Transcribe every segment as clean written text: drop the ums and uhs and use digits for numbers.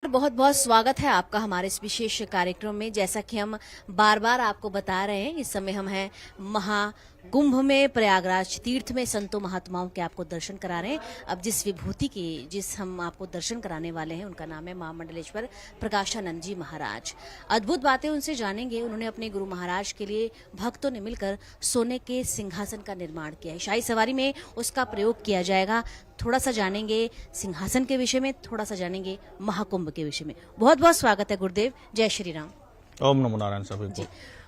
बहुत बहुत स्वागत है आपका हमारे इस विशेष कार्यक्रम में। जैसा कि हम बार बार आपको बता रहे हैं, इस समय हम हैं महाकुंभ में, प्रयागराज तीर्थ में संतों महात्माओं के आपको दर्शन करा रहे हैं। अब जिस विभूति की हम आपको दर्शन कराने वाले हैं, उनका नाम है महामंडलेश्वर प्रकाशानंद जी महाराज। अद्भुत बातें उनसे जानेंगे। उन्होंने अपने गुरु महाराज के लिए भक्तों ने मिलकर सोने के सिंहासन का निर्माण किया है। शाही सवारी में उसका प्रयोग किया जाएगा। थोड़ा सा जानेंगे सिंहासन के विषय में, थोड़ा सा जानेंगे महाकुंभ के विषय में। बहुत बहुत स्वागत है गुरुदेव। जय श्री राम। ओम नमो नारायण सभी को।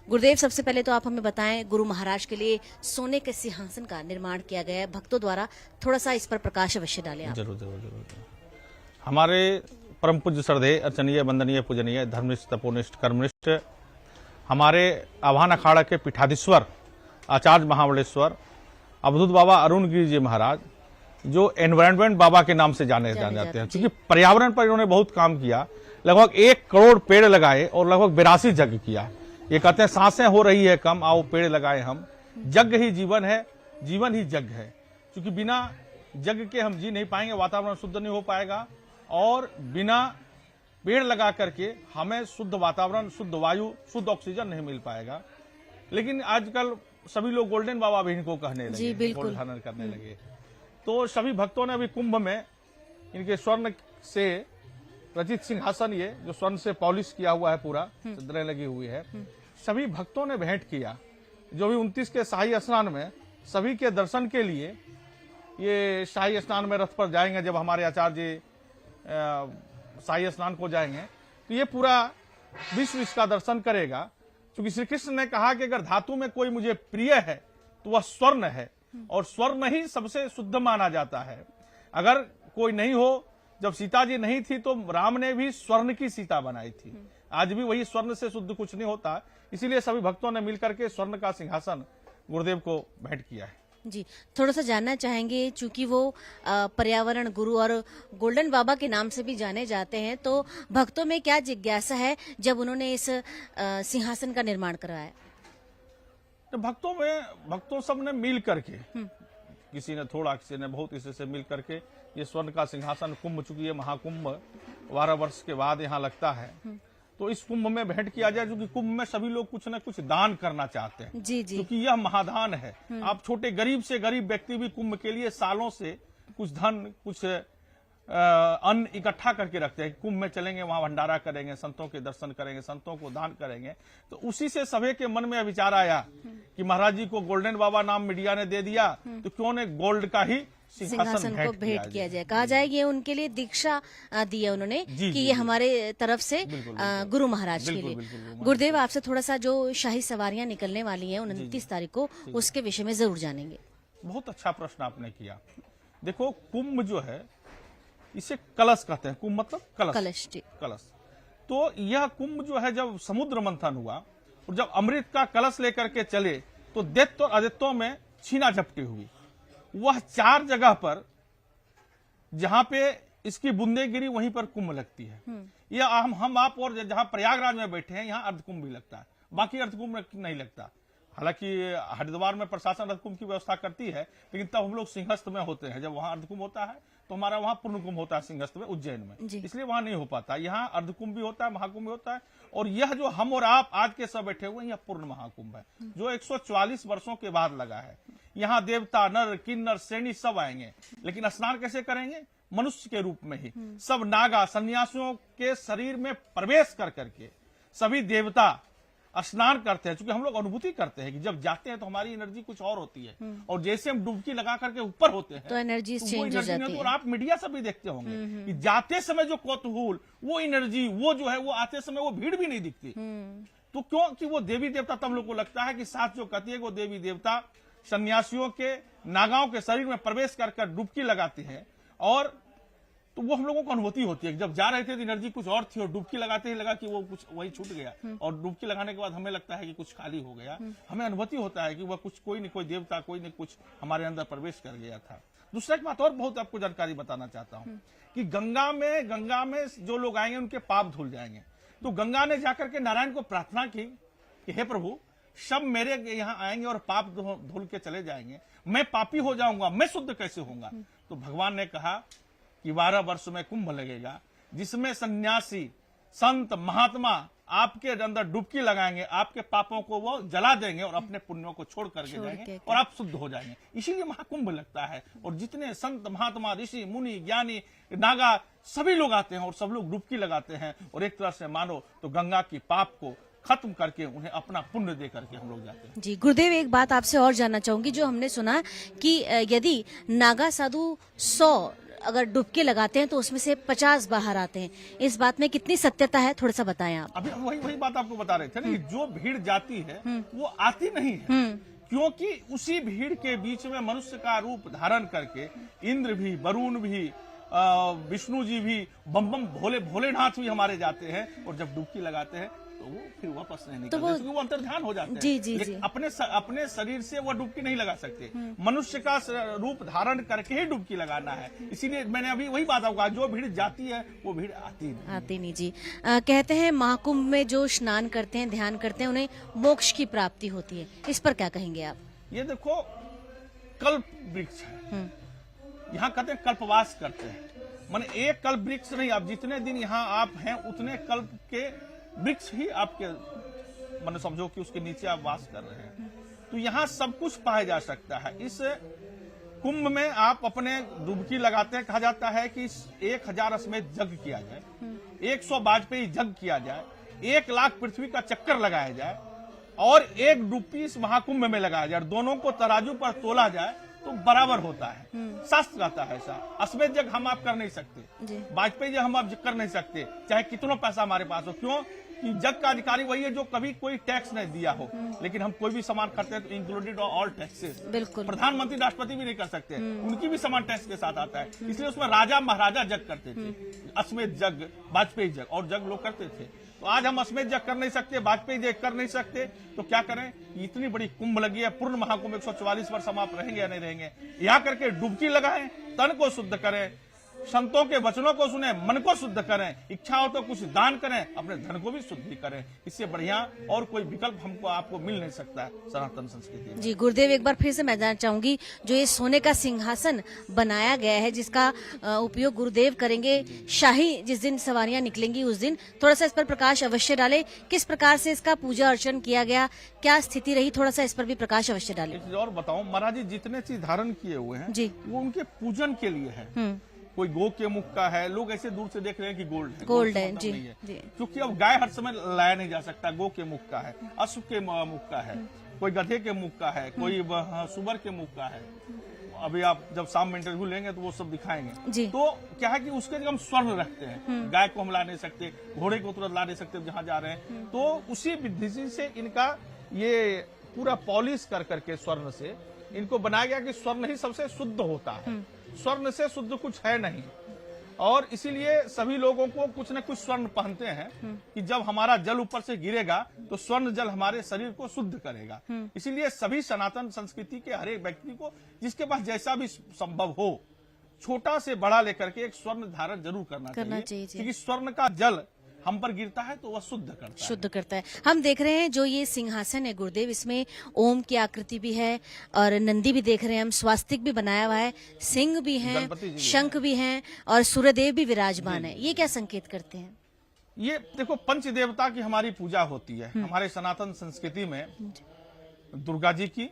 गुरुदेव, सबसे पहले तो आप हमें बताएं, गुरु महाराज के लिए सोने के सिंहासन का निर्माण किया गया है भक्तों द्वारा, थोड़ा सा इस पर प्रकाश अवश्य डालें आप। जरूर जरूर जरूर। हमारे परम पूज्य श्रद्धेय अर्चनीय वंदनीय पूजनीय धर्मनिष्ठ तपोनिष्ठ कर्मनिष्ठ हमारे आह्वान अखाड़ा के पीठाधीश्वर आचार्य महाबलेश्वर अवधूत बाबा अरुण गिरी जी महाराज, जो एनवायरनमेंट बाबा के नाम से जाने जाते हैं, क्योंकि पर्यावरण पर इन्होंने बहुत काम किया। लगभग 1 करोड़ पेड़ लगाए और लगभग 82 यज्ञ किया। ये कहते हैं सांसें हो रही है कम, आओ पेड़ लगाए हम। यज्ञ ही जीवन है, जीवन ही यज्ञ है। क्योंकि बिना यज्ञ के हम जी नहीं पाएंगे, वातावरण शुद्ध नहीं हो पाएगा, और बिना पेड़ लगा करके हमें शुद्ध वातावरण, शुद्ध वायु, शुद्ध ऑक्सीजन नहीं मिल पाएगा। लेकिन आजकल सभी लोग गोल्डन बाबा भी इनको कहने लगे, गोल्ड धारण करने लगे। तो सभी भक्तों ने अभी कुंभ में इनके स्वर्ण से रचित सिंहासन, ये जो स्वर्ण से पॉलिश किया हुआ है, पूरा चद्दरें लगी हुई है, सभी भक्तों ने भेंट किया। जो भी 29 के शाही स्नान में सभी के दर्शन के लिए ये शाही स्नान में रथ पर जाएंगे। जब हमारे आचार्य जी शाही स्नान को जाएंगे तो ये पूरा विश्व इसका दर्शन करेगा। क्योंकि श्री कृष्ण ने कहा कि अगर धातु में कोई मुझे प्रिय है तो वह स्वर्ण है, और स्वर्ण ही सबसे शुद्ध माना जाता है। अगर कोई नहीं हो, जब सीता जी नहीं थी तो राम ने भी स्वर्ण की सीता बनाई थी। आज भी वही स्वर्ण से शुद्ध कुछ नहीं होता। इसीलिए सभी भक्तों ने मिलकर के स्वर्ण का सिंहासन गुरुदेव को भेंट किया है। जी, थोड़ा सा जानना चाहेंगे, चूंकि वो पर्यावरण गुरु और गोल्डन बाबा के नाम से भी जाने जाते हैं, तो भक्तों में क्या जिज्ञासा है जब उन्होंने इस सिंहासन का निर्माण करवाया? तो भक्तों सब ने मिल करके, किसी ने थोड़ा, किसी ने बहुत, इसी से मिल करके ये स्वर्ण का सिंहासन, कुंभ चुकी है महाकुंभ 12 वर्ष के बाद यहाँ लगता है, तो इस कुंभ में भेंट किया जाए। क्योंकि कुंभ में सभी लोग कुछ न कुछ दान करना चाहते हैं। जी जी। क्योंकि यह महादान है। आप छोटे गरीब से गरीब व्यक्ति भी कुंभ के लिए सालों से कुछ धन, कुछ अन्न इकट्ठा करके रखते हैं। कुंभ में चलेंगे, वहां भंडारा करेंगे, संतों के दर्शन करेंगे, संतों को दान करेंगे। तो उसी से सभी के मन में यह विचार आया कि महाराज जी को गोल्डन बाबा नाम मीडिया ने दे दिया, तो क्यों ने गोल्ड का ही सिंहासन को भेंट किया जाए। कहा जाए ये उनके लिए दीक्षा दी है उन्होंने कि ये हमारे तरफ से गुरु महाराज के लिए। गुरुदेव, आपसे थोड़ा सा जो शाही सवारियां निकलने वाली हैं 29 तारीख को, उसके विषय में जरूर जानेंगे। बहुत अच्छा प्रश्न आपने किया। देखो, कुंभ जो है इसे कलश कहते हैं। कुंभ मतलब कलश। कलश। तो यह कुंभ जो है, जब समुद्र मंथन हुआ और जब अमृत का कलश लेकर के चले, तो दैत्य और अदैत्यों में छीना झपटी हुई। वह 4 जगह पर जहां पे इसकी बूंदें गिरी, वहीं पर कुंभ लगती है। यह हम आप और जहां प्रयागराज में बैठे हैं, यहाँ अर्धकुंभ भी लगता है, बाकी अर्धकुंभ नहीं लगता। हालांकि हरिद्वार में प्रशासन अर्धकुंभ की व्यवस्था करती है, लेकिन तब हम लोग सिंहस्थ में होते हैं। जब वहां अर्धकुंभ होता है तो हमारा वहां पूर्ण कुंभ होता है सिंहस्थ में, उज्जैन में, इसलिए वहां नहीं हो पाता। यहाँ अर्धकुंभ भी होता है, महाकुंभ भी होता है। और यह जो हम और आप आज के सब बैठे हुए हैं, यह पूर्ण महाकुंभ है, जो 144 वर्षों के बाद लगा है। यहाँ देवता, नर, किन्नर, श्रेणी सब आएंगे। लेकिन स्नान कैसे करेंगे? मनुष्य के रूप में ही। सब नागा सन्यासियों के शरीर में प्रवेश कर करके सभी देवता स्नान करते हैं। क्योंकि हम लोग अनुभूति करते हैं कि जब जाते हैं तो हमारी एनर्जी कुछ और होती है, और जैसे हम डुबकी लगा करके ऊपर होते हैं तो एनर्जी चेंज हो जाती है। और आप मीडिया से भी देखते होंगे कि जाते समय जो कौतूहल, वो एनर्जी, वो जो है, वो आते समय वो भीड़ भी नहीं दिखती। तो क्योंकि वो देवी देवता, तब लोग को लगता है कि साथ जो कहती है वो देवी देवता सन्यासियों के, नागाओं के शरीर में प्रवेश कर डुबकी लगाती है। और तो वो हम लोगों को अनुभूति होती है। जब जा रहे थे तो एनर्जी कुछ और थी, और डुबकी लगाते ही लगा कि वो कुछ वही छूट गया, और डुबकी लगाने के बाद हमें लगता है कि कुछ खाली हो गया। हमें अनुभूति होता है कि वह कुछ, कोई न कोई देवता, कोई न कुछ हमारे अंदर प्रवेश कर गया था। दूसरा एक बात और बहुत आपको जानकारी बताना चाहता हूँ कि गंगा में जो लोग आएंगे उनके पाप धुल जाएंगे। तो गंगा ने जाकर के नारायण को प्रार्थना की कि हे प्रभु, सब मेरे यहाँ आएंगे और पाप धुल के चले जाएंगे, मैं पापी हो जाऊंगा, मैं शुद्ध कैसे होऊंगा? तो भगवान ने कहा कि 12 वर्ष में कुंभ लगेगा, जिसमें सन्यासी, संत, महात्मा आपके अंदर डुबकी लगाएंगे, आपके पापों को वो जला देंगे और अपने पुण्यों को छोड़ करके जाएंगे और आप शुद्ध हो जाएंगे। इसीलिए महाकुंभ लगता है और जितने संत, महात्मा, ऋषि, मुनि, ज्ञानी, नागा सभी लोग आते हैं और सब लोग डुबकी लगाते हैं और एक तरह से मानो तो गंगा की पाप को खत्म करके उन्हें अपना पुण्य दे करके हम लोग जाते हैं। जी गुरुदेव, एक बात आपसे और जानना चाहूंगी। जो हमने सुना कि यदि नागा साधु 100 अगर डुबकी लगाते हैं तो उसमें से 50 बाहर आते हैं, इस बात में कितनी सत्यता है, थोड़ा सा बताएं आप। अभी वही बात आपको बता रहे थे ना कि जो भीड़ जाती है वो आती नहीं है, क्योंकि उसी भीड़ के बीच में मनुष्य का रूप धारण करके इंद्र भी, वरुण भी, विष्णु जी भी, बम बम भोलेनाथ भी हमारे जाते हैं और जब डुबकी लगाते हैं तो वो फिर वापस नहीं निकलते, क्योंकि वो अंतर्ध्यान हो जाते हैं। जी। अपने शरीर से वो डुबकी नहीं लगा सकते, मनुष्य का रूप धारण करके ही डुबकी लगाना है। इसीलिए मैंने अभी वही बात आपको कहा, जो भीड़ जाती है वो भीड़ आती नहीं जी। कहते हैं महाकुंभ में जो स्नान करते हैं, ध्यान करते हैं, उन्हें मोक्ष की प्राप्ति होती है, इस पर क्या कहेंगे आप? ये देखो, कल्प वृक्ष है, यहाँ कहते हैं कल्पवास करते हैं, माने एक कल्प वृक्ष नहीं, आप जितने दिन यहाँ आप हैं उतने कल्प के वृक्ष ही आपके माने समझो कि उसके नीचे आप वास कर रहे हैं। तो यहाँ सब कुछ पाया जा सकता है। इस कुंभ में आप अपने डुबकी लगाते हैं, कहा जाता है कि 1000 अश्वमेध यज्ञ किया जाए, 100 वाजपेयी यज्ञ किया जाए, 1 लाख पृथ्वी का चक्कर लगाया जाए और 1 डुबकी इस महाकुंभ में लगाया जाए, दोनों को तराजू पर तोला जाए तो बराबर होता है। शास्त्र कहता है ऐसा। अश्वमेध यज्ञ हम आप कर नहीं सकते, वाजपेयी हम आप कर नहीं सकते, चाहे कितना पैसा हमारे पास हो। क्यों? कि यज्ञ का अधिकारी वही है जो कभी कोई टैक्स नहीं दिया हो, लेकिन हम कोई भी सामान खरीदते हैं तो इंक्लूडेड ऑल टैक्सेस। बिल्कुल। प्रधानमंत्री, राष्ट्रपति भी नहीं कर सकते, उनकी भी सामान टैक्स के साथ आता है। इसलिए उसमें राजा महाराजा यज्ञ करते थे, अश्वमेध यज्ञ, वाजपेयी यज्ञ और यज्ञ लोग करते थे। तो आज हम अश्वमेध यज्ञ कर नहीं सकते, वाजपेयी यज्ञ कर नहीं सकते, तो क्या करें? इतनी बड़ी कुंभ लगी है, पूर्ण महाकुंभ 144 वर्ष हम आप रहेंगे या नहीं रहेंगे, यहाँ करके डुबकी लगाएं, तन को शुद्ध करें, संतों के वचनों को सुने, मन को शुद्ध करें, इच्छा हो तो कुछ दान करें, अपने धन को भी शुद्ध करें। इससे बढ़िया और कोई विकल्प हमको आपको मिल नहीं सकता है सनातन संस्कृति में। जी गुरुदेव, एक बार फिर से मैं जानना चाहूंगी, जो ये सोने का सिंहासन बनाया गया है जिसका उपयोग गुरुदेव करेंगे, शाही जिस दिन सवारियां निकलेंगी उस दिन, थोड़ा सा इस पर प्रकाश अवश्य डाले। किस प्रकार से इसका पूजा अर्चन किया गया, क्या स्थिति रही, थोड़ा सा इस पर भी प्रकाश अवश्य डाले। एक चीज और बताऊं, महाराज जी जितने चीज धारण किए हुए हैं जी, वो उनके पूजन के लिए है। कोई गो के मुख का है, लोग ऐसे दूर से देख रहे हैं कि गोल्ड है, जी, नहीं है, जी। क्योंकि अब गाय हर समय लाया नहीं जा सकता, गो के मुख का है, अश्व के मुख का है, कोई गधे के मुख का है, कोई सुअर के मुख का है। अभी आप जब शाम में इंटरव्यू लेंगे तो वो सब दिखाएंगे। तो क्या है कि उसके जगह हम स्वर्ण रखते हैं, गाय को हम ला नहीं सकते, घोड़े को तुरंत ला नहीं सकते जहां जा रहे हैं, तो उसी विधि से इनका ये पूरा पॉलिश कर करके स्वर्ण से इनको बनाया गया कि स्वर्ण ही सबसे शुद्ध होता है, स्वर्ण से शुद्ध कुछ है नहीं। और इसीलिए सभी लोगों को कुछ न कुछ स्वर्ण पहनते हैं कि जब हमारा जल ऊपर से गिरेगा तो स्वर्ण जल हमारे शरीर को शुद्ध करेगा। इसीलिए सभी सनातन संस्कृति के हर एक व्यक्ति को जिसके पास जैसा भी संभव हो, छोटा से बड़ा लेकर के एक स्वर्ण धारण जरूर करना चाहिए, क्योंकि स्वर्ण का जल हम पर गिरता है तो वह शुद्ध करता है। हम देख रहे हैं जो ये सिंहासन है गुरुदेव, इसमें ओम की आकृति भी है और नंदी भी देख रहे हैं हम, स्वास्तिक भी बनाया हुआ है, सिंह भी हैं, शंख भी हैं और सूर्यदेव भी विराजमान है। ये क्या संकेत करते हैं? ये देखो, पंच देवता की हमारी पूजा होती है हमारे सनातन संस्कृति में, दुर्गा जी की,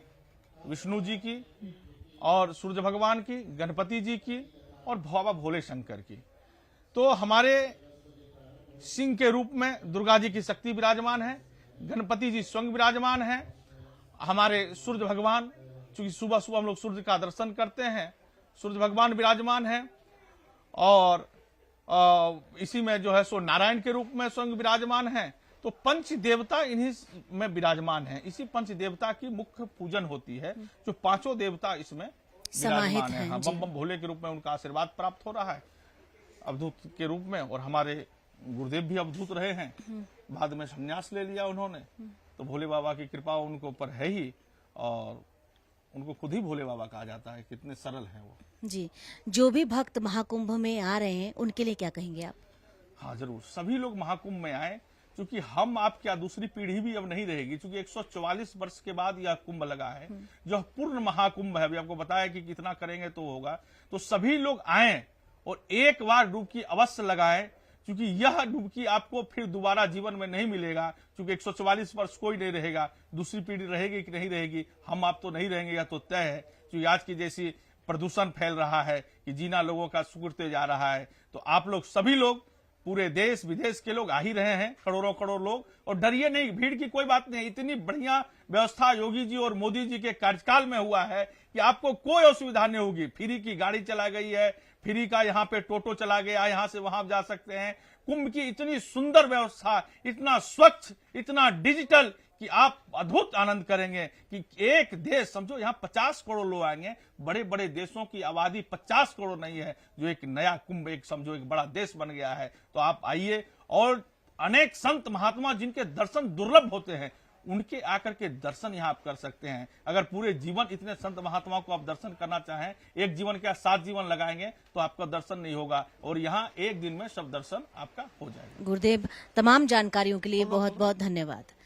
विष्णु जी की और सूर्य भगवान की, गणपति जी की और बाबा भोले शंकर की। तो हमारे सिंह के रूप में दुर्गा जी की शक्ति विराजमान है, गणपति जी स्वयं विराजमान है, हमारे सूर्य भगवान, चूंकि सुबह सुबह हम लोग सूर्य का दर्शन करते हैं, सूर्य भगवान विराजमान है और इसी में जो है सो नारायण के रूप में स्वयं विराजमान है। तो पंच देवता इन्हीं में विराजमान है। इसी पंच देवता की मुख्य पूजन होती है, जो पांचों देवता इसमें विराजमान है। हाँ, बम बम भोले के रूप में उनका आशीर्वाद प्राप्त हो रहा है अवधूत के रूप में, और हमारे गुरुदेव भी अवधूत रहे हैं, बाद में संन्यास ले लिया उन्होंने। तो भोले बाबा की कृपा उनके ऊपर है ही, और उनको खुद ही भोले बाबा कहा जाता है, कितने सरल हैं वो। जी, जो भी भक्त महाकुंभ में आ रहे हैं उनके लिए क्या कहेंगे आप? हाँ जरूर, सभी लोग महाकुंभ में आए, क्योंकि हम आप क्या दूसरी पीढ़ी भी अब नहीं रहेगी, क्योंकि 144 वर्ष के बाद यह कुंभ लगा है, जो पूर्ण महाकुंभ है। अभी आपको बताया कि कितना करेंगे तो होगा। तो सभी लोग आए और एक बार डुबकी अवश्य लगाएं, क्योंकि यह डुबकी आपको फिर दोबारा जीवन में नहीं मिलेगा, क्योंकि 144 वर्ष कोई नहीं रहेगा, दूसरी पीढ़ी रहेगी कि नहीं रहेगी, हम आप तो नहीं रहेंगे, यह तो तय है। क्योंकि आज की जैसी प्रदूषण फैल रहा है कि जीना लोगों का सुकुड़ते जा रहा है, तो आप लोग सभी लोग, पूरे देश विदेश के लोग आ ही रहे हैं, करोड़ों करोड़ लोग, और डरिए नहीं, भीड़ की कोई बात नहीं। इतनी बढ़िया व्यवस्था योगी जी और मोदी जी के कार्यकाल में हुआ है कि आपको कोई असुविधा नहीं होगी। फ्री की गाड़ी चला गई है, फ्री का यहाँ पे टोटो चला गया, यहाँ से वहां जा सकते हैं। कुंभ की इतनी सुंदर व्यवस्था, इतना स्वच्छ, इतना डिजिटल कि आप अद्भुत आनंद करेंगे कि एक देश, समझो यहाँ 50 करोड़ लोग आएंगे। बड़े बड़े देशों की आबादी 50 करोड़ नहीं है, जो एक नया कुंभ, एक समझो एक बड़ा देश बन गया है। तो आप आइए, और अनेक संत महात्मा जिनके दर्शन दुर्लभ होते हैं, उनके आकर के दर्शन यहाँ आप कर सकते हैं। अगर पूरे जीवन इतने संत महात्माओं को आप दर्शन करना चाहें, एक जीवन क्या 7 जीवन लगाएंगे तो आपका दर्शन नहीं होगा, और यहाँ एक दिन में सब दर्शन आपका हो जाएगा। गुरुदेव, तमाम जानकारियों के लिए बहुत बहुत धन्यवाद।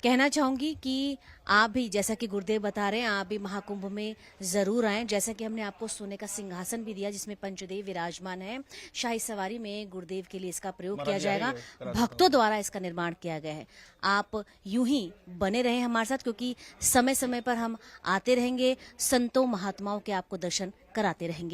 कहना चाहूंगी कि आप भी, जैसा कि गुरुदेव बता रहे हैं, आप भी महाकुंभ में जरूर आएं। जैसा कि हमने आपको सोने का सिंहासन भी दिया जिसमें पंचदेव विराजमान है, शाही सवारी में गुरुदेव के लिए इसका प्रयोग किया जाएगा, भक्तों द्वारा इसका निर्माण किया गया है। आप यूं ही बने रहें हमारे साथ, क्योंकि समय समय पर हम आते रहेंगे, संतों महात्माओं के आपको दर्शन कराते रहेंगे।